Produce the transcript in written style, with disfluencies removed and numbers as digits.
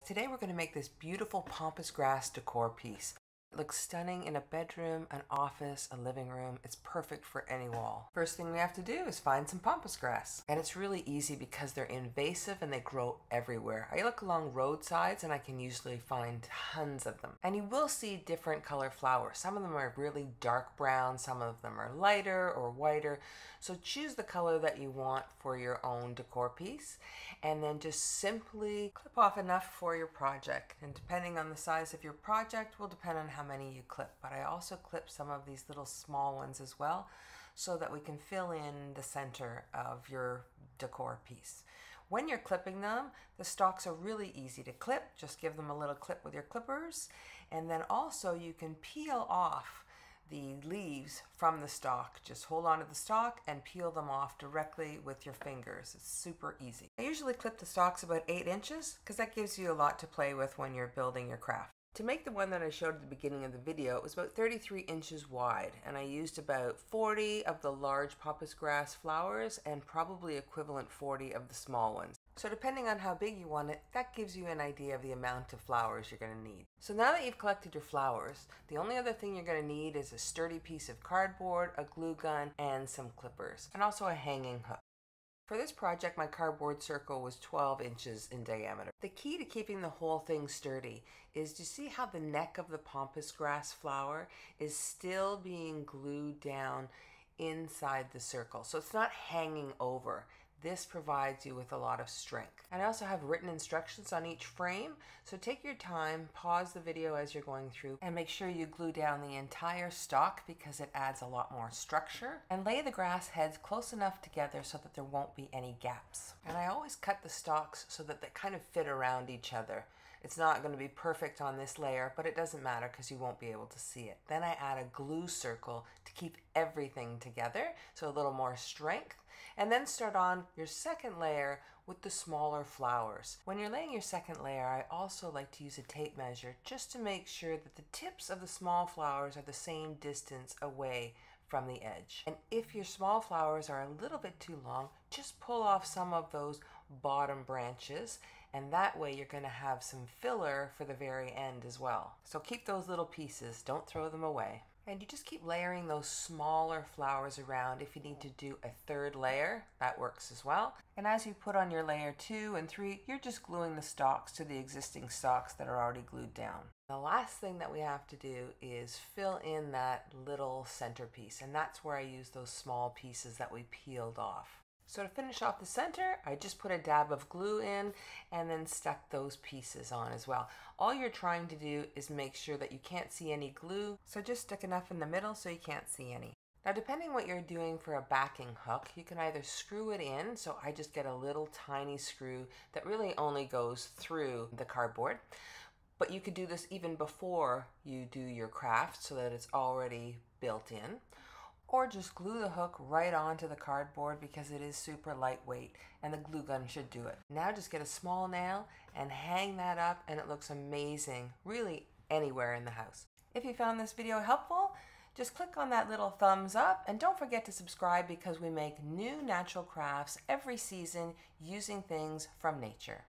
Today we're going to make this beautiful pampas grass decor piece. It looks stunning in a bedroom, an office, a living room. It's perfect for any wall. First thing we have to do is find some pampas grass. And it's really easy because they're invasive and they grow everywhere. I look along roadsides and I can usually find tons of them. And you will see different color flowers. Some of them are really dark brown, some of them are lighter or whiter. So choose the color that you want for your own decor piece and then just simply clip off enough for your project. And depending on the size of your project will depend on how many you clip, but I also clip some of these little small ones as well so that we can fill in the center of your decor piece. When you're clipping them, the stalks are really easy to clip. Just give them a little clip with your clippers, and then also you can peel off the leaves from the stalk. Just hold on to the stalk and peel them off directly with your fingers. It's super easy. I usually clip the stalks about 8 inches because that gives you a lot to play with when you're building your craft. To make the one that I showed at the beginning of the video, it was about 33 inches wide, and I used about 40 of the large pampas grass flowers and probably equivalent 40 of the small ones. So depending on how big you want it, that gives you an idea of the amount of flowers you're going to need. So now that you've collected your flowers, the only other thing you're going to need is a sturdy piece of cardboard, a glue gun, and some clippers, and also a hanging hook. For this project, my cardboard circle was 12 inches in diameter. The key to keeping the whole thing sturdy is to see how the neck of the pampas grass flower is still being glued down inside the circle. So it's not hanging over. This provides you with a lot of strength. And I also have written instructions on each frame, so take your time, pause the video as you're going through, and make sure you glue down the entire stalk because it adds a lot more structure. And lay the grass heads close enough together so that there won't be any gaps. And I always cut the stalks so that they kind of fit around each other. It's not going to be perfect on this layer, but it doesn't matter because you won't be able to see it. Then I add a glue circle to keep everything together, so a little more strength. And then start on your second layer with the smaller flowers. When you're laying your second layer, I also like to use a tape measure just to make sure that the tips of the small flowers are the same distance away from the edge. And if your small flowers are a little bit too long, just pull off some of those bottom branches, and that way you're going to have some filler for the very end as well. So keep those little pieces, don't throw them away. And you just keep layering those smaller flowers around. If you need to do a third layer, that works as well. And as you put on your layer 2 and 3, you're just gluing the stalks to the existing stalks that are already glued down. The last thing that we have to do is fill in that little centerpiece, and that's where I use those small pieces that we peeled off. So to finish off the center, I just put a dab of glue in and then stuck those pieces on as well. All you're trying to do is make sure that you can't see any glue, so just stick enough in the middle so you can't see any. Now depending what you're doing for a backing hook, you can either screw it in, so I just get a little tiny screw that really only goes through the cardboard. But you could do this even before you do your craft so that it's already built in. Or just glue the hook right onto the cardboard because it is super lightweight and the glue gun should do it. Now just get a small nail and hang that up, and it looks amazing really anywhere in the house. If you found this video helpful, just click on that little thumbs up and don't forget to subscribe because we make new natural crafts every season using things from nature.